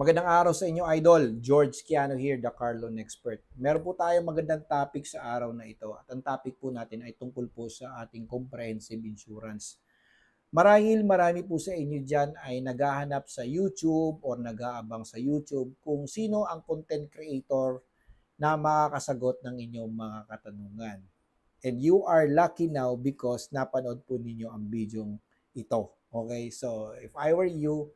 Magandang araw sa inyo, Idol. George Kiano here, the car loan expert. Meron po tayong magandang topic sa araw na ito. At ang topic po natin ay tungkol po sa ating comprehensive insurance. Marahil marami po sa inyo dyan ay naghahanap sa YouTube or nag-aabang sa YouTube kung sino ang content creator na makakasagot ng inyong mga katanungan. And you are lucky now because napanood po ninyo ang video ito. Okay, so if I were you,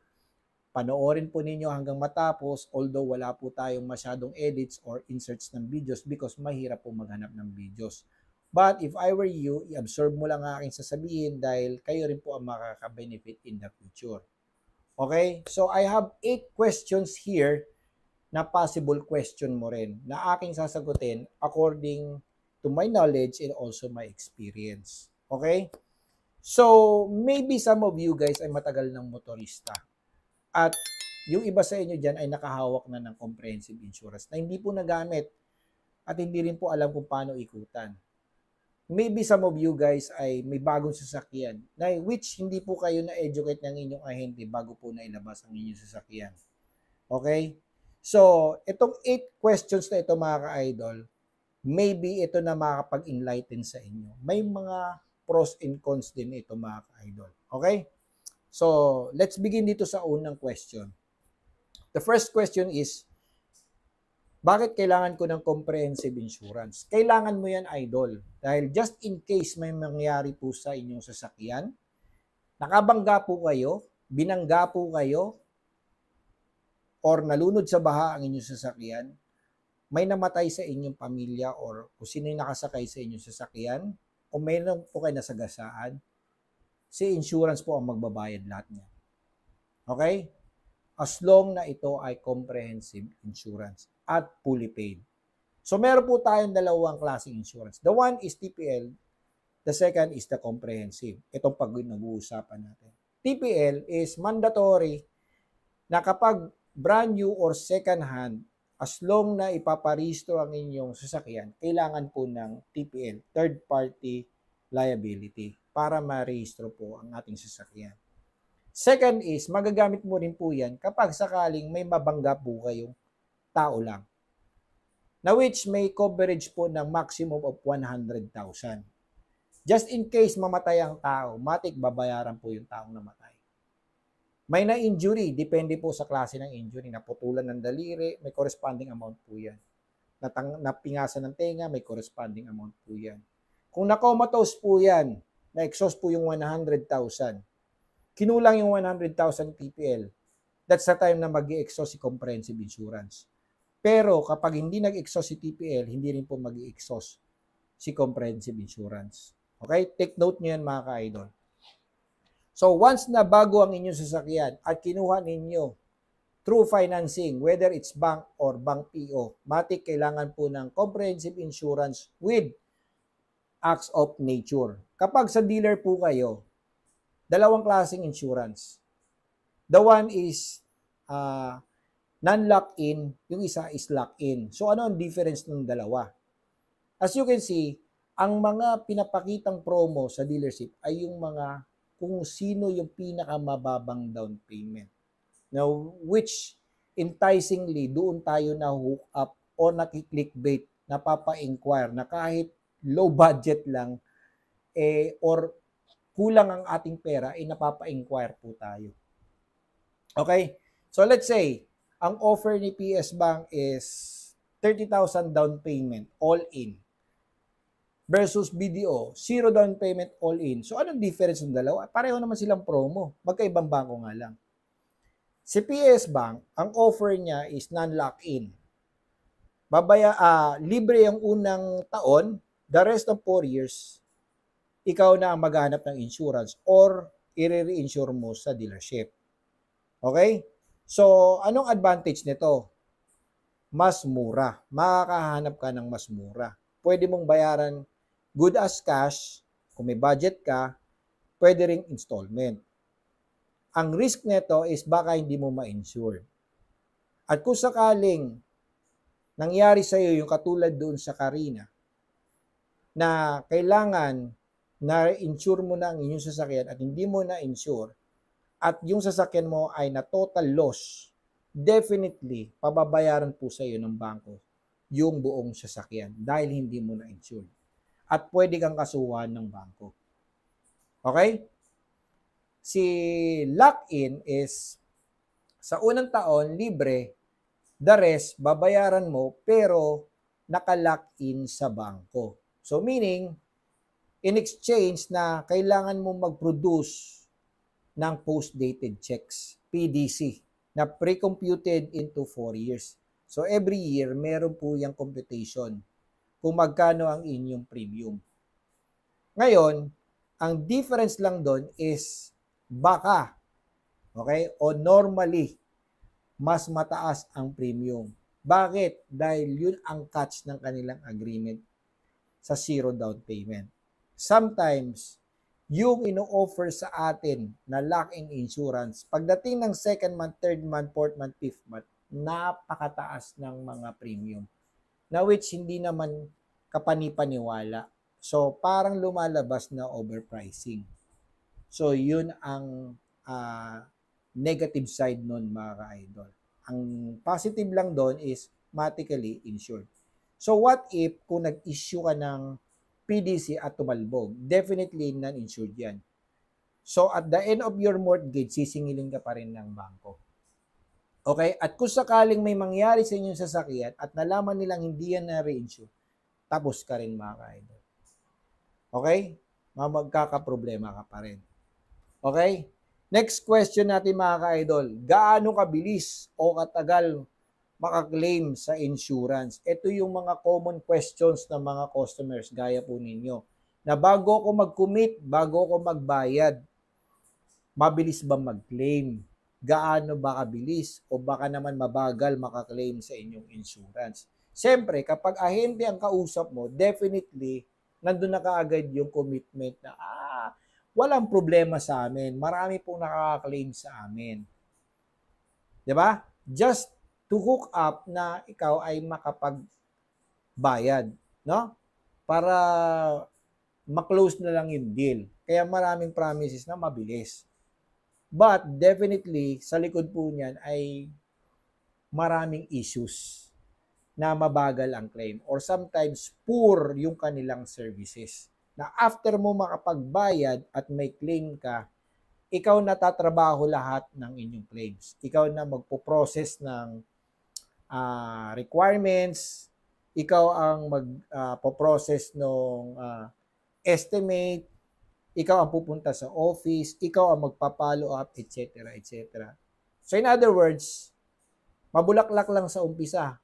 panoorin po ninyo hanggang matapos, although wala po tayong masyadong edits or inserts ng videos because mahirap po maghanap ng videos. But if I were you, i-absorb mo lang ang aking sasabihin dahil kayo rin po ang makaka-benefit in the future. Okay? So I have 8 questions here na possible question mo rin na aking sasagutin according to my knowledge and also my experience. Okay? So maybe some of you guys ay matagal ng motorista. At yung iba sa inyo dyan ay nakahawak na ng comprehensive insurance na hindi po nagamit at hindi rin po alam kung paano ikutan. Maybe some of you guys ay may bagong sasakyan na which hindi po kayo na-educate ng inyong ahente bago po nailabas ang inyong sasakyan. Okay? So, itong 8 questions na ito mga ka-idol, maybe ito na makakapag-enlighten sa inyo. May mga pros and cons din ito mga ka-idol. Okay? So, let's begin dito sa unang question. The first question is, bakit kailangan ko ng comprehensive insurance? Kailangan mo yan, idol. Dahil just in case may mangyari po sa inyong sasakyan, nakabangga po kayo, binangga po kayo, or nalunod sa baha ang inyong sasakyan, may namatay sa inyong pamilya or kung sino yung nakasakay sa inyong sasakyan, o mayroon po kayo nasagasaan, si insurance po ang magbabayad lahat niya. Okay? As long na ito ay comprehensive insurance at fully paid. So meron po tayong dalawang klaseng insurance. The one is TPL, the second is the comprehensive. Itong pag nag-uusapan natin. TPL is mandatory na kapag brand new or second hand, as long na ipaparehistro ang inyong sasakyan, kailangan po ng TPL, third party liability, para ma-rehistro po ang ating sasakyan. Second is, magagamit mo rin po yan kapag sakaling may mabangga po kayong tao lang. Na which may coverage po ng maximum of 100,000. Just in case mamatay ang tao, matik babayaran po yung taong namatay. May na-injury, depende po sa klase ng injury. Naputulan ng daliri, may corresponding amount po yan. Napingasan ng tenga, may corresponding amount po yan. Kung na-comatose po yan, na-exhaust po yung 100,000. Kinulang yung 100,000 TPL. That's the time na mag-i-exhaust si comprehensive insurance. Pero kapag hindi nag-exhaust si TPL, hindi rin po mag-i-exhaust si comprehensive insurance. Okay? Take note nyo yan mga ka-idol. So once na bago ang inyong sasakyan at kinuha ninyo through financing, whether it's bank or bank PO, matik kailangan po ng comprehensive insurance with acts of nature. Kapag sa dealer po kayo, dalawang klaseng insurance. The one is non-lock-in, yung isa is lock-in. So ano ang difference ng dalawa? As you can see, ang mga pinapakitang promo sa dealership ay yung mga kung sino yung pinakamababang down payment. Now, which enticingly, doon tayo na hook up o nakiklickbait, napapa-inquire na kahit low budget lang or kulang ang ating pera napapa-inquire po tayo. Okay? So let's say ang offer ni PS Bank is 30,000 down payment all in versus BDO, 0 down payment all in. So anong difference ng dalawa? Pareho naman silang promo. Magkaibang bangko nga lang. Si PS Bank, ang offer niya is non-lock-in. Libre yung unang taon, the rest of 4 years, ikaw na ang maghanap ng insurance or i-reinsure mo sa dealership. Okay? So, anong advantage nito? Mas mura. Makakahanap ka ng mas mura. Pwede mong bayaran good as cash, kung may budget ka, pwede ring installment. Ang risk nito is baka hindi mo ma-insure. At kung sakaling nangyari sa iyo yung katulad doon sa Carina, na kailangan na-insure mo na ang inyong sasakyan at hindi mo na-insure at yung sasakyan mo ay na total loss definitely, pababayaran po sa iyo ng bangko yung buong sasakyan dahil hindi mo na-insure. At pwede kang kasuhan ng bangko. Okay? Si lock-in is sa unang taon, libre, the rest, babayaran mo, pero naka-lock-in sa bangko. So meaning, in exchange na kailangan mo mag-produce ng post-dated checks, PDC, na pre-computed into 4 years. So every year, meron po yung computation kung magkano ang inyong premium. Ngayon, ang difference lang doon is baka, okay, o normally, mas mataas ang premium. Bakit? Dahil yun ang catch ng kanilang agreement sa zero down payment. Sometimes, yung ino-offer sa atin na lock-in insurance, pagdating ng second month, third month, fourth month, fifth month, napakataas ng mga premium na which hindi naman kapanipaniwala. So, parang lumalabas na overpricing. So, yun ang negative side nun, mga ka-idol. Ang positive lang doon is automatically insured. So, what if kung nag-issue ka ng PDC at tumalbog? Definitely non-insured yan. So, at the end of your mortgage, sisingilin ka pa rin ng bangko. Okay? At kung sakaling may mangyari sa inyong sasakyan at nalaman nilang hindi yan na-reinsure, tapos ka rin, mga ka-idol. Okay? Magkakaproblema ka pa rin. Okay? Next question natin, mga ka-idol. Gaano kabilis o katagal makaklaim sa insurance? Ito yung mga common questions ng mga customers, gaya po ninyo. Na bago ako mag-commit, bago ako magbayad, mabilis ba mag-claim? Gaano ba kabilis? O baka naman mabagal makaklaim sa inyong insurance? Siyempre, kapag ahente ang kausap mo, definitely, nandun na kaagad yung commitment na, walang problema sa amin. Marami pong nakaka-claim sa amin. 'Di ba? Just to hook up na ikaw ay makapagbayad, no? Para ma-close na lang yung deal. Kaya maraming promises na mabilis. But definitely, sa likod po niyan ay maraming issues na mabagal ang claim or sometimes poor yung kanilang services. Na after mo makapagbayad at may claim ka, ikaw na tatrabaho lahat ng inyong claims. Ikaw na magpo-process ng requirements, ikaw ang magpo-process ng estimate, ikaw ang pupunta sa office, ikaw ang magpa-follow up, etc. etc. So in other words, mabulaklak lang sa umpisa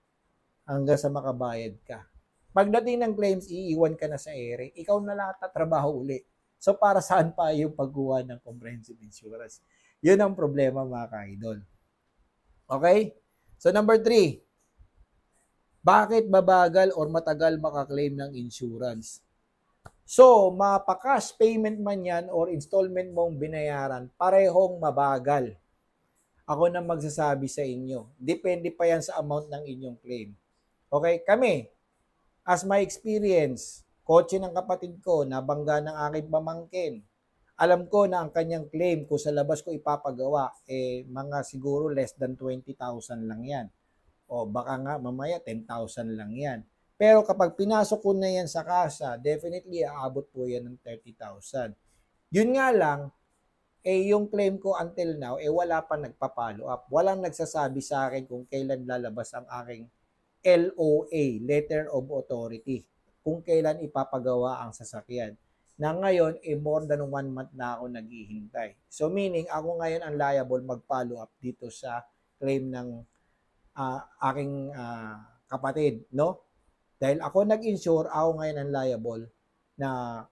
hanggang sa makabayad ka. Pagdating ng claims, iiwan ka na sa ere, ikaw na lahat tatrabaho uli. So para saan pa yung pagkuha ng comprehensive insurance? Yun ang problema, mga ka-idol. Okay? So number 3, bakit mabagal or matagal makaklaim ng insurance? So, mapa-cash payment man yan or installment mong binayaran, parehong mabagal. Ako na magsasabi sa inyo. Depende pa yan sa amount ng inyong claim. Okay? Kami, as my experience, kotse ng kapatid ko, nabangga ng aking pamangkin. Alam ko na ang kanyang claim kung sa labas ko ipapagawa, mga siguro less than 20,000 lang yan. O baka nga mamaya 10,000 lang yan. Pero kapag pinasok ko na yan sa kasa, definitely aabot po yan ng 30,000. Yun nga lang, yung claim ko until now, wala pa nagpa-follow up. Walang nagsasabi sa akin kung kailan lalabas ang aking LOA, Letter of Authority, kung kailan ipapagawa ang sasakyan. Na ngayon, more than 1 month na ako naghihintay. So meaning, ako ngayon ang liable mag-follow up dito sa claim ng aking kapatid, no? Dahil ako nag-insure, ako ngayon ang liable na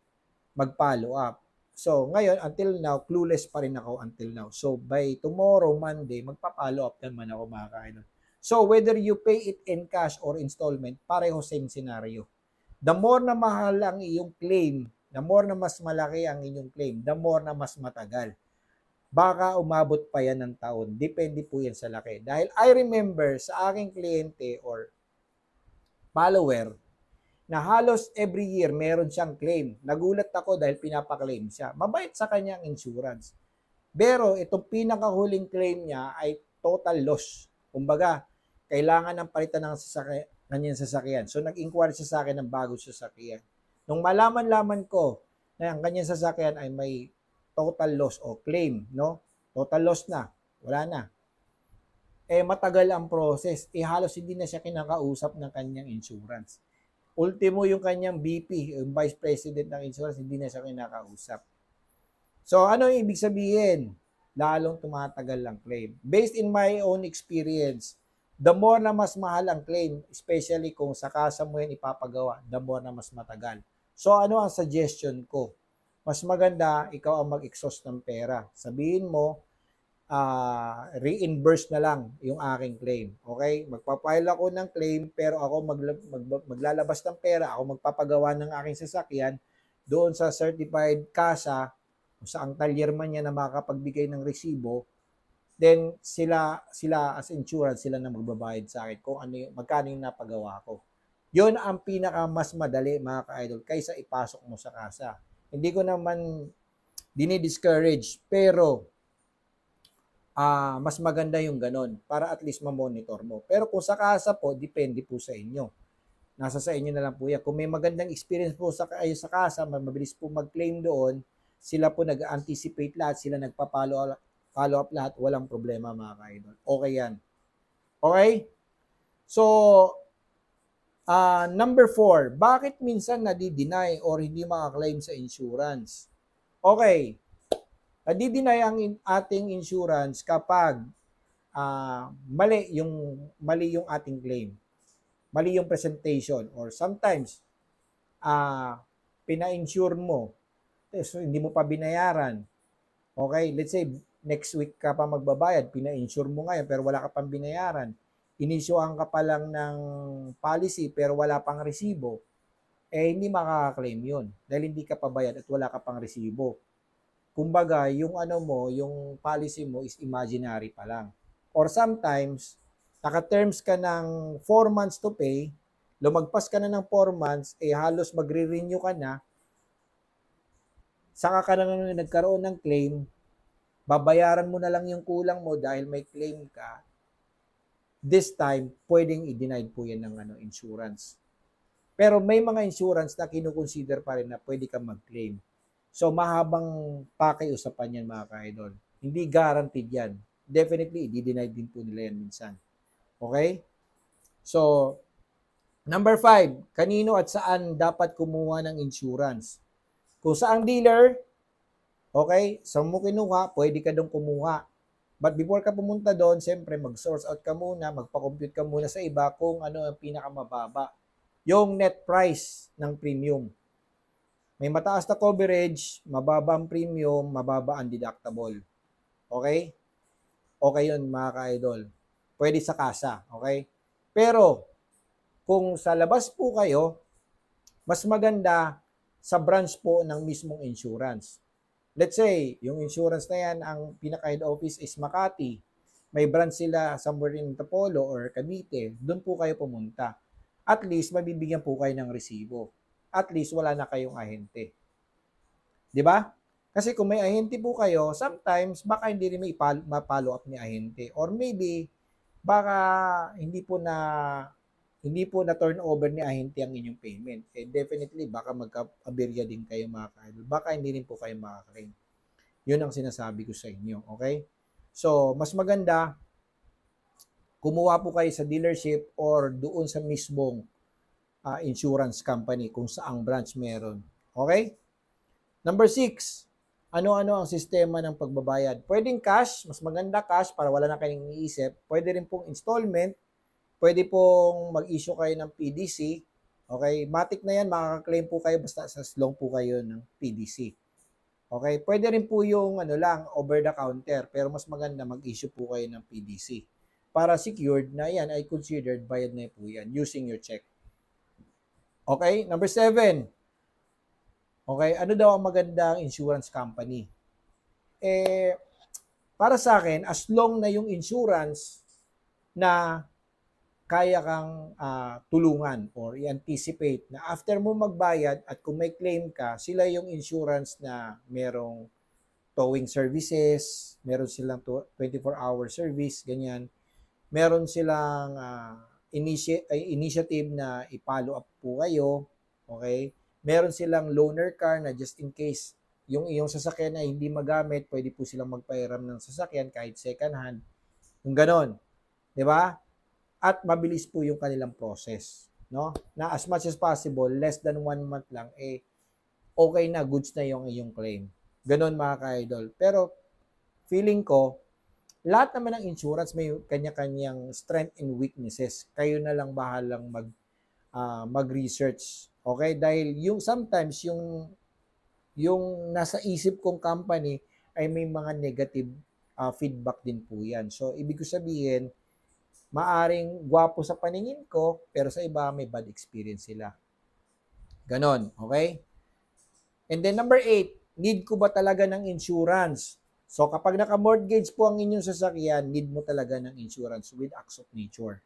mag-follow up. So, ngayon, until now, clueless pa rin ako until now. So, by tomorrow, Monday, magpa-follow up naman ako, mga ka-idol. So, whether you pay it in cash or installment, pareho same scenario. The more na mahal ang iyong claim, the more na mas malaki ang inyong claim, the more na mas matagal. Baka umabot pa yan ng taon. Depende po yan sa laki. Dahil I remember sa aking kliyente or follower na halos every year meron siyang claim. Nagulat ako dahil pinapa-claim siya. Mabait sa kanyang insurance. Pero itong pinakahuling claim niya ay total loss. Kumbaga, kailangan ng palitan ng sasakyan, kanyang sasakyan. So, nag-inquire siya sa akin ng bagong sasakyan. Nung malaman-laman ko na ang kanyang sasakyan ay may total loss o claim, no? Total loss na, wala na. Matagal ang process. Halos hindi na siya kinakausap ng kanyang insurance. Ultimo yung kanyang VP, yung Vice President ng insurance, hindi na siya kinakausap. So, ano yung ibig sabihin? Lalong tumatagal ang claim. Based in my own experience, the more na mas mahal ang claim, especially kung sa kasa mo yan ipapagawa, the more na mas matagal. So, ano ang suggestion ko? Mas maganda, ikaw ang mag-exhaust ng pera. Sabihin mo, reimburse na lang yung aking claim. Okay? Magpapile ako ng claim, pero ako maglalabas ng pera, ako magpapagawa ng aking sasakyan doon sa certified kasa, kung saang talyer man niya na makapagbigay ng resibo, then sila as insurance, sila na magbabayad sa akin kung ano magkano yung napagawa ko. Yun ang pinaka mas madali, mga ka-idol, kaysa ipasok mo sa kasa. Hindi ko naman dinidiscourage, pero mas maganda yung ganon para at least ma-monitor mo. Pero kung sa kasa po, depende po sa inyo. Nasa sa inyo na lang po yan. Kung may magandang experience po sa kasa, mabilis po mag-claim doon, sila po nag-anticipate lahat, sila nagpa-follow up lahat, walang problema, mga ka-idol. Okay yan. Okay? So, number 4, bakit minsan nadi-deny or hindi maka-claim sa insurance? Okay. Nadi-deny ang ating insurance kapag mali yung ating claim. Mali yung presentation, or sometimes pina-insure mo, so hindi mo pa binayaran. Okay, let's say next week ka pa magbabayad, pina-insure mo ngayon pero wala ka pang binayaran. Inisyuhan ka pa lang ng policy pero wala pang resibo. Hindi makaka-claim yun dahil hindi ka pa bayad at wala ka pang resibo. Kumbaga, yung yung policy mo is imaginary pa lang. Or sometimes, naka-terms ka ng 4 months to pay, lumagpas ka na ng 4 months, halos magre-renew ka na, saka ka na nagkaroon ng claim, babayaran mo na lang yung kulang mo dahil may claim ka. This time, pwedeng i-deny po yan ng insurance. Pero may mga insurance na kinukonsider pa rin na pwede kang mag-claim. So, mahabang pakiusapan yan, mga ka-idol. Hindi guaranteed yan. Definitely, i-deny din po nila yan minsan. Okay? So, number 5, kanino at saan dapat kumuha ng insurance? Kung saang dealer, okay, saan mo kinuha, pwede ka doon kumuha. But before ka pumunta doon, siyempre mag-source out ka muna, magpa-compute ka muna sa iba kung ano ang pinakamababa. Yung net price ng premium. May mataas na coverage, mababa ang premium, mababa ang deductible. Okay? Okay yun, mga ka-idol. Pwede sa kasa, okay? Pero, kung sa labas po kayo, mas maganda sa branch po ng mismong insurance. Let's say, yung insurance na yan, ang pinaka-head office is Makati. May branch sila somewhere in Antipolo or Cavite. Doon po kayo pumunta. At least, mabibigyan po kayo ng resibo. At least, wala na kayong ahente. Di ba? Kasi kung may ahente po kayo, sometimes, baka hindi rin may ma-follow up ni ahente. Or maybe, baka hindi po na turnover ni ahente ang inyong payment. Definitely, baka magka-aberya din kayo, mga ka-idol. Baka hindi rin po kayo makaka-claim. Yun ang sinasabi ko sa inyo. Okay? So, mas maganda, kumuha po kayo sa dealership or doon sa mismong insurance company kung saang branch meron. Okay? Number 6, ano-ano ang sistema ng pagbabayad? Pwedeng cash, mas maganda cash para wala na kayong iniisip. Pwede rin pong installment. Pwede pong mag-issue kayo ng PDC. Okay? Matic na yan, makaka-claim po kayo basta sa long po kayo ng PDC. Okay? Pwede rin po yung over the counter, pero mas maganda mag-issue po kayo ng PDC. Para secured na yan ay considered bayad na po yan using your check. Okay? Number 7. Okay? Ano daw ang magandang insurance company? Para sa akin, as long na yung insurance na kaya kang tulungan or i-anticipate na after mo magbayad at kung may claim ka, sila yung insurance na merong towing services, meron silang 24-hour service, ganyan. meron silang initiative na i-follow up po kayo, okay? Meron silang loaner car na just in case yung iyong sasakyan ay hindi magamit, pwede po silang magpahiram ng sasakyan kahit second hand. Yung ganon, di ba? At mabilis po yung kanilang process, no? Na as much as possible, less than 1 month lang, okay na, goods na yung iyong claim. Ganon mga ka-idol. Pero feeling ko, lahat naman ng insurance may kanya-kanyang strength and weaknesses. Kayo na lang bahalang mag-research. Okay? Dahil yung sometimes yung nasa isip kong company ay may mga negative feedback din po yan. So, ibig ko sabihin, maaring gwapo sa paningin ko, pero sa iba may bad experience sila. Ganon. Okay? And then number 8, need ko ba talaga ng insurance? So kapag naka-mortgage po ang inyong sasakyan, need mo talaga ng insurance with acts of nature.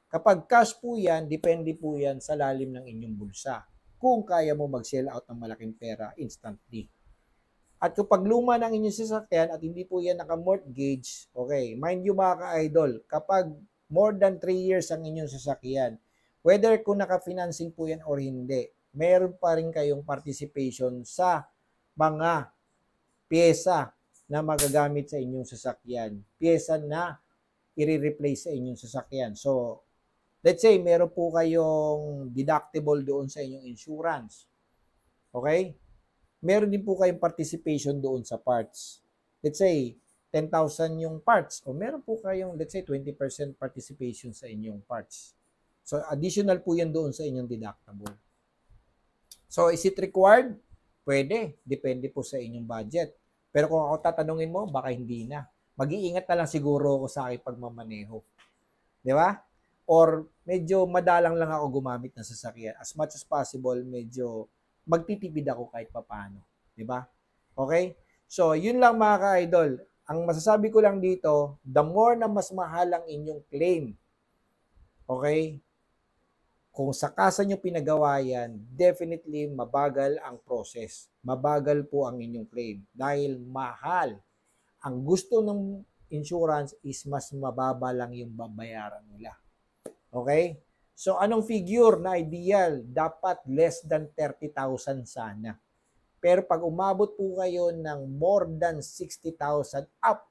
Kapag cash po yan, depende po yan sa lalim ng inyong bulsa. Kung kaya mo mag-sell out ng malaking pera instantly. At kapag luma ng inyong sasakyan at hindi po yan naka-mortgage, okay, mind you mga ka-idol, kapag more than 3 years ang inyong sasakyan, whether kung naka-financing po yan or hindi, meron pa rin kayong participation sa mga pyesa na magagamit sa inyong sasakyan. Pyesa na i-replace sa inyong sasakyan. So, let's say, meron po kayong deductible doon sa inyong insurance. Okay? Meron din po kayong participation doon sa parts. Let's say, 10,000 yung parts. O meron po kayong, let's say, 20% participation sa inyong parts. So, additional po yan doon sa inyong deductible. So, is it required? Pwede. Depende po sa inyong budget. Pero kung ako tatanungin mo, baka hindi na. Mag-iingat na lang siguro ako sa aking pagmamaneho. Di ba? Or medyo madalang lang ako gumamit ng sasakyan. As much as possible, medyo magtitipid ako kahit papano. Di ba? Okay? So, yun lang mga ka-idol. Ang masasabi ko lang dito, the more na mas mahal ang inyong claim, okay? Kung sa kasa nyo pinagawa yan, definitely mabagal ang process. Mabagal po ang inyong claim dahil mahal. Ang gusto ng insurance is mas mababa lang yung babayaran nila. Okay? So, anong figure na ideal? Dapat less than 30,000 sana. Pero pag umabot po kayo ng more than 60,000 up,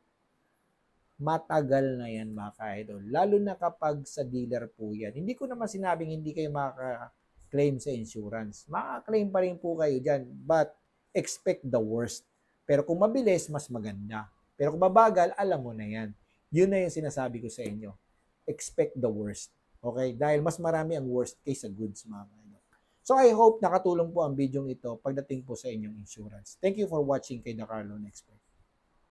matagal na yan mga ka-idol. Lalo na kapag sa dealer po yan. Hindi ko naman sinabing hindi kayo makaka-claim sa insurance. Maka-claim pa rin po kayo dyan. But expect the worst. Pero kung mabilis, mas maganda. Pero kung mabagal, alam mo na yan. Yun na yung sinasabi ko sa inyo. Expect the worst. Okay? Dahil mas marami ang worst case sa goods mga ka-idol. So I hope nakatulong po ang video ito pagdating po sa inyong insurance. Thank you for watching kay The Carlo Expert.